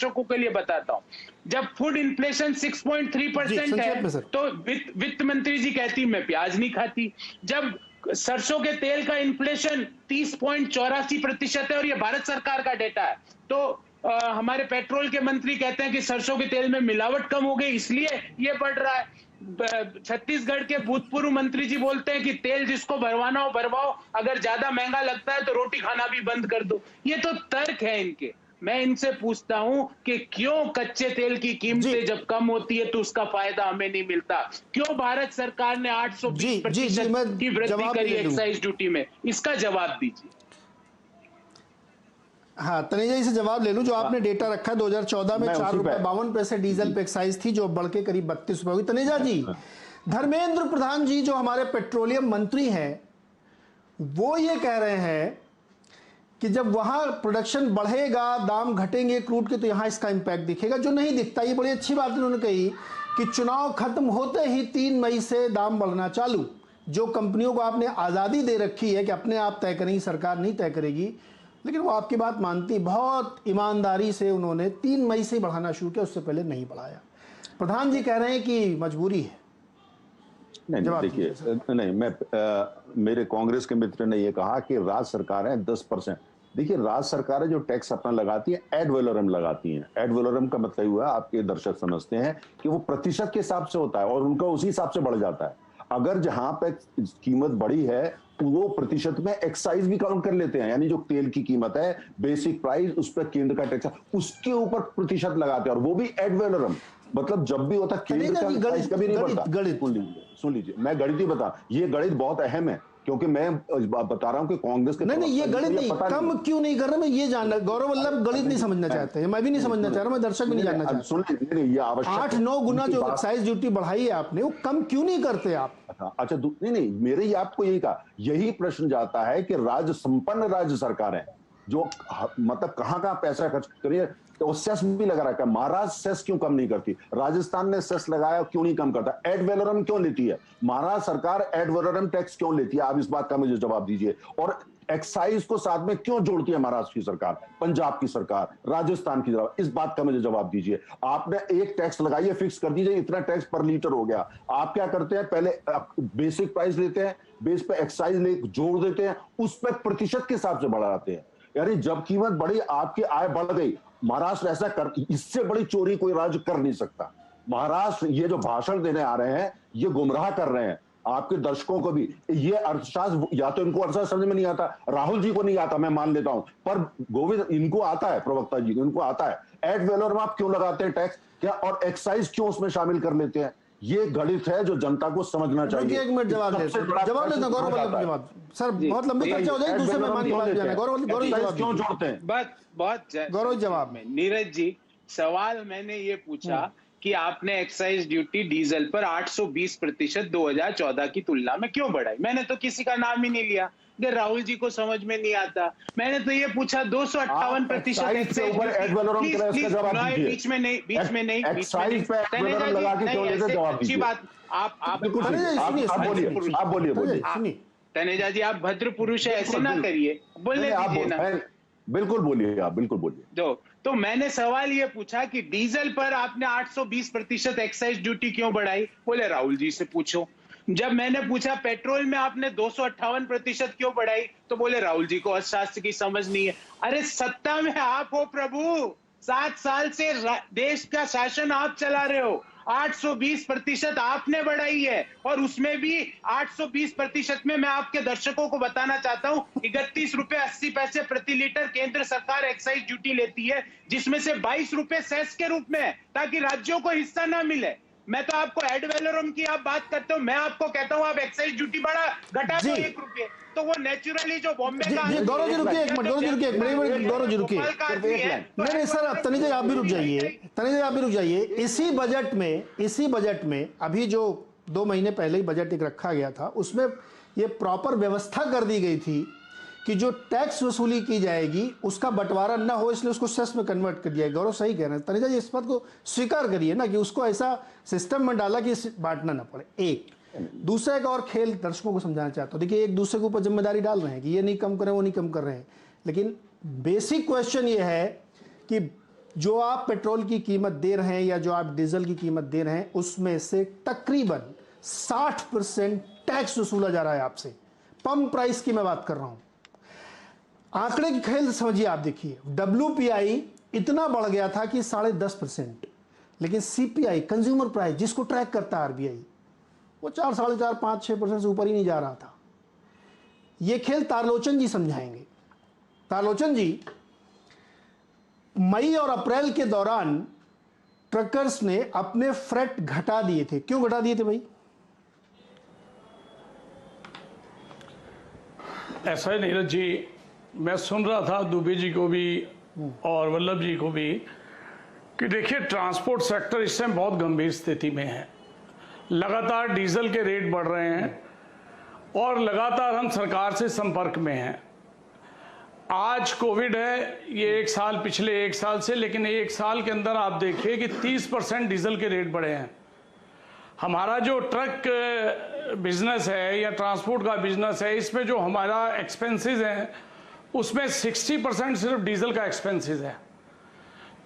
दर्शकों के लिए बताता हूं, जब फूड इन्फ्लेशन 6.3% है तो वित्त मंत्री जी कहती मैं प्याज नहीं खाती। जब सरसों के तेल का इन्फ्लेशन 30.84% है और ये भारत सरकार का डेटा है, तो हमारे पेट्रोल के मंत्री कहते हैं कि सरसों के तेल में मिलावट कम हो गई इसलिए ये बढ़ रहा है। छत्तीसगढ़ के भूतपूर्व मंत्री जी बोलते हैं कि तेल जिसको भरवाना हो भरवाओ, अगर ज्यादा महंगा लगता है तो रोटी खाना भी बंद कर दो। ये तो तर्क है इनके। मैं इनसे पूछता हूं कि क्यों कच्चे तेल की कीमतें जब कम होती है तो उसका फायदा हमें नहीं मिलता? क्यों भारत सरकार ने 820% की वृद्धि करी एक्साइज ड्यूटी में? इसका जवाब दीजिए। हाँ, तनेजा जी से जवाब ले लूं। जो आपने डेटा रखा है 2014 में 4 रुपए 52 पैसे डीजल पे एक्साइज थी, जो बढ़ के करीब 32 रुपए हुई। तनेजा जी, धर्मेंद्र प्रधान जी जो हमारे पेट्रोलियम मंत्री हैं, वो ये कह रहे हैं कि जब वहां प्रोडक्शन बढ़ेगा, दाम घटेंगे क्रूड के, तो यहां इसका इंपैक्ट दिखेगा, जो नहीं दिखता। ये बड़ी अच्छी बात उन्होंने कही कि चुनाव खत्म होते ही 3 मई से दाम बढ़ना चालू। जो कंपनियों को आपने आज़ादी दे रखी है कि अपने आप तय करेंगी, सरकार नहीं तय करेगी, लेकिन वो आपकी बात मानती। बहुत ईमानदारी से उन्होंने 3 मई से बढ़ाना शुरू किया, उससे पहले नहीं बढ़ाया। प्रधान जी कह रहे हैं कि मजबूरी है। नहीं, देखिए, नहीं, मेरे कांग्रेस के मित्र ने यह कहा कि राज्य सरकारें 10%। देखिए, राज्य सरकारें जो टैक्स अपना लगाती हैं, एड वैलोरम लगाती हैं। एड वैलोरम का मतलब हुआ, आपके दर्शक समझते हैं कि वो प्रतिशत के हिसाब से होता है और उनका उसी हिसाब से बढ़ जाता है। अगर जहां पे कीमत बढ़ी है तो वो प्रतिशत में एक्साइज भी काउंट कर लेते हैं, यानी जो तेल की कीमत है, बेसिक प्राइस, उस पर केंद्र का टैक्स, उसके ऊपर प्रतिशत लगाते हैं, और वो भी एड वैलोरम। मतलब जब भी होता केंद्र का टैक्स कभी नहीं बढ़ता। सुन लीजिए, मैं गणित ही बता, ये गणित बहुत अहम है, क्योंकि मैं बता रहा हूं कि कांग्रेस के नहीं, ये गणित नहीं, कम क्यों नहीं कर रहे, मैं ये जानना। गौरव वल्लभ गणित नहीं समझना चाहते हैं, मैं भी नहीं समझना चाह रहा, मैं दर्शक भी नहीं जानना चाहता। सुन लीजिए, ये आवश्यक 8-9 गुना जो एक्साइज ड्यूटी बढ़ाई है आपने, वो कम क्यों नहीं करते आप? अच्छा, नहीं, मेरे ही आपको यही कहा, यही प्रश्न जाता है कि राज्य संपन्न राज्य सरकारें जो मतलब कहां पैसा खर्च करिए, तो सेस भी लगा रखा है। महाराष्ट्र सेस क्यों कम नहीं करती? राजस्थान ने सेस लगाया, क्यों नहीं कम करता? एड वैलोरम क्यों लेती है महाराष्ट्र सरकार? एड वैलोरम टैक्स क्यों लेती है? आप इस बात का मुझे जवाब दीजिए। और एक्साइज को साथ में क्यों जोड़ती है महाराष्ट्र की सरकार, पंजाब की सरकार, राजस्थान की सरकार? इस बात का मुझे जवाब दीजिए। आपने एक टैक्स लगाइए, फिक्स कर दीजिए, इतना टैक्स पर लीटर हो गया। आप क्या करते हैं, पहले बेसिक प्राइस लेते हैं, बेस पे एक्साइज जोड़ देते हैं, उस पर प्रतिशत के हिसाब से बढ़ाते हैं। यानी जब कीमत बढ़ी, आपकी आय बढ़ गई। महाराष्ट्र ऐसा कर, इससे बड़ी चोरी कोई राज्य कर नहीं सकता। महाराष्ट्र ये जो भाषण देने आ रहे हैं, ये गुमराह कर रहे हैं आपके दर्शकों को भी। ये अर्थशास्त्र, या तो इनको अर्थशास्त्र समझ में नहीं आता, राहुल जी को नहीं आता, मैं मान लेता हूं, पर गोविंद इनको आता है, प्रवक्ता जी को इनको आता है। एड वैलोरम आप क्यों लगाते हैं टैक्स, क्या, और एक्साइज क्यों उसमें शामिल कर लेते हैं? ये गणित है जो जनता को समझना चाहिए। 1 मिनट जवाब लेते, गौरव वल्लभ जवाब। सर बहुत लंबी चर्चा हो जाएगी, दूसरे मेहमान की बात जाना। गौरव क्यों जोड़ते हैं? बहुत गौरव जवाब में। नीरज जी, सवाल मैंने ये पूछा कि आपने एक्साइज ड्यूटी डीजल पर 820% 2014 की तुलना में क्यों बढ़ाई? मैंने तो किसी का नाम ही नहीं लिया, राहुल जी को समझ में नहीं आता। मैंने तो ये पूछा 258% एक्साइज ऊपर एड वैलोरम का जवाब दीजिए। बीच में नहीं एक्साइज पे एड वैलोरम लगा के क्यों लेते, जवाब दीजिए। अच्छी बात, आप बोलिए। तनेजा जी, आप भद्र पुरुष है, ऐसे ना करिए, बोलने दीजिए ना। बिल्कुल बोलिए, आप बिल्कुल बोलिए। तो मैंने सवाल ये पूछा कि डीजल पर आपने 820% एक्साइज ड्यूटी क्यों बढ़ाई? बोले राहुल जी से पूछो। जब मैंने पूछा पेट्रोल में आपने 258% क्यों बढ़ाई, तो बोले राहुल जी को अर्थशास्त्र की समझ नहीं है। अरे सत्ता में आप हो प्रभु, 7 साल से देश का शासन आप चला रहे हो, 820% आपने बढ़ाई है, और उसमें भी 820% में मैं आपके दर्शकों को बताना चाहता हूं 31 रुपए 80 पैसे प्रति लीटर केंद्र सरकार एक्साइज ड्यूटी लेती है, जिसमें से 22 रुपए सेस के रूप में, ताकि राज्यों को हिस्सा ना मिले। मैं तो आपको एड वैलोरम की आप बात करते हो, मैं आपको कहता हूं आप एक्साइज ड्यूटी घटा दो 1 रुपए, तो वो नेचुरली जो बॉम्बे का। गौरव जी रुकिए एक मिनट, गौरव जी रुकिए, गौरव जी रुकिए। नहीं सर, तनिजा आप भी रुक जाइए। इसी बजट में अभी जो 2 महीने पहले ही बजट एक रखा गया था, उसमें ये प्रॉपर व्यवस्था कर दी गई थी कि जो टैक्स वसूली की जाएगी उसका बंटवारा ना हो, इसलिए उसको सेस में कन्वर्ट कर दिया है। गौरव सही कह रहे हैं, तनिजा जी इस बात को स्वीकार करिए ना कि उसको ऐसा सिस्टम में डाला कि बांटना ना पड़े। एक दूसरा, एक और खेल दर्शकों को समझाना चाहता हूं। देखिए, एक दूसरे के ऊपर जिम्मेदारी डाल रहे हैं कि ये नहीं कम कर रहे, वो नहीं कम कर रहे हैं, लेकिन बेसिक क्वेश्चन ये है कि जो आप पेट्रोल की कीमत दे रहे हैं या जो आप डीजल की कीमत दे रहे हैं, उसमें से तकरीबन 60% टैक्स वसूला जा रहा है आपसे। पंप प्राइस की मैं बात कर रहा हूं। आंकड़े की खेल समझिए आप। देखिए, WPI इतना बढ़ गया था कि 10.5%, लेकिन CPI कंज्यूमर प्राइस जिसको ट्रैक करता है RBI, वो 4, 4.5, 5, 6% से ऊपर ही नहीं जा रहा था। ये खेल तारलोचन जी समझाएंगे। तारलोचन जी, मई और अप्रैल के दौरान ट्रकर्स ने अपने फ्रेट घटा दिए थे। क्यों घटा दिए थे भाई? ऐसा है नीरज जी, मैं सुन रहा था दुबे जी को भी और वल्लभ जी को भी कि देखिए ट्रांसपोर्ट सेक्टर इस समय बहुत गंभीर स्थिति में है। लगातार डीजल के रेट बढ़ रहे हैं और लगातार हम सरकार से संपर्क में हैं। आज कोविड है, ये 1 साल, पिछले 1 साल से, लेकिन 1 साल के अंदर आप देखिए कि 30% डीजल के रेट बढ़े हैं। हमारा जो ट्रक बिजनेस है या ट्रांसपोर्ट का बिजनेस है, इसमें जो हमारा एक्सपेंसेस हैं उसमें 60% सिर्फ डीजल का एक्सपेंसेस है।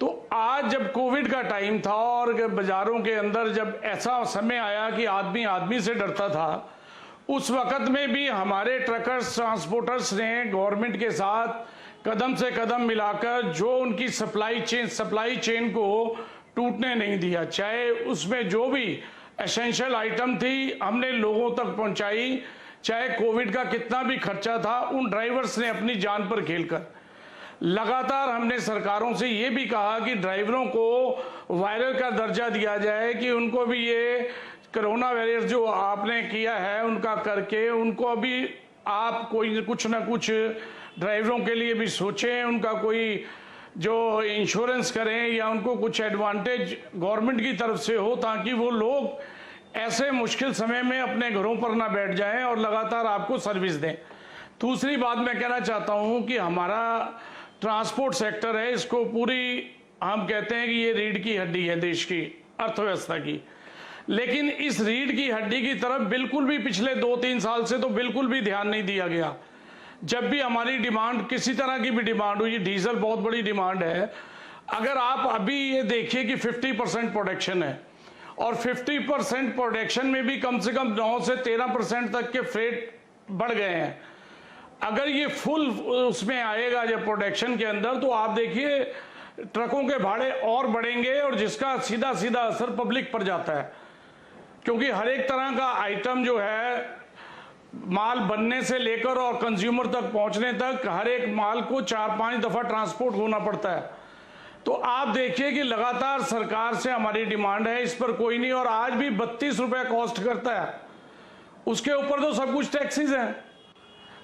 तो आज जब कोविड का टाइम था और बाजारों के अंदर जब ऐसा समय आया कि आदमी आदमी से डरता था, उस वक्त में भी हमारे ट्रकर्स, ट्रांसपोर्टर्स ने गवर्नमेंट के साथ कदम से कदम मिलाकर जो उनकी सप्लाई चेन को टूटने नहीं दिया। चाहे उसमें जो भी एसेंशियल आइटम थी हमने लोगों तक पहुंचाई, चाहे कोविड का कितना भी खर्चा था, उन ड्राइवर्स ने अपनी जान पर खेलकर। लगातार हमने सरकारों से ये भी कहा कि ड्राइवरों को वायरल का दर्जा दिया जाए, कि उनको भी ये कोरोना वायरस जो आपने किया है उनका करके उनको भी आप कोई कुछ ना कुछ ड्राइवरों के लिए भी सोचें, उनका कोई जो इंश्योरेंस करें या उनको कुछ एडवांटेज गवर्नमेंट की तरफ से हो, ताकि वो लोग ऐसे मुश्किल समय में अपने घरों पर ना बैठ जाएं और लगातार आपको सर्विस दें। दूसरी बात मैं कहना चाहता हूं कि हमारा ट्रांसपोर्ट सेक्टर है, इसको पूरी हम कहते हैं कि ये रीढ़ की हड्डी है देश की अर्थव्यवस्था की, लेकिन इस रीढ़ की हड्डी की तरफ बिल्कुल भी पिछले 2-3 साल से तो बिल्कुल भी ध्यान नहीं दिया गया। जब भी हमारी डिमांड, किसी तरह की भी डिमांड हुई, डीजल बहुत बड़ी डिमांड है, अगर आप अभी ये देखिए कि 50% प्रोडक्शन है और 50% प्रोडक्शन में भी कम से कम 9 से 13% तक के फ्रेट बढ़ गए हैं। अगर ये फुल उसमें आएगा जब प्रोडक्शन के अंदर, तो आप देखिए ट्रकों के भाड़े और बढ़ेंगे और जिसका सीधा सीधा असर पब्लिक पर जाता है, क्योंकि हर एक तरह का आइटम जो है माल बनने से लेकर और कंज्यूमर तक पहुंचने तक हर एक माल को 4-5 दफा ट्रांसपोर्ट होना पड़ता है। तो आप देखिए कि लगातार सरकार से हमारी डिमांड है, इस पर कोई नहीं, और आज भी 32 रुपए कॉस्ट करता है, उसके ऊपर तो सब कुछ टैक्सेस हैं।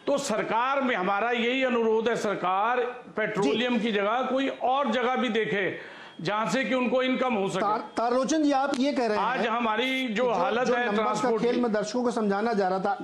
तो सरकार में हमारा यही अनुरोध है, सरकार पेट्रोलियम की जगह कोई और जगह भी देखे जहां से कि उनको इनकम हो सके। तारलोचन जी, आप ये कह रहे हैं आज हमारी जो हालत है ट्रांसपोर्ट खेल में दर्शकों को समझाना जा रहा था।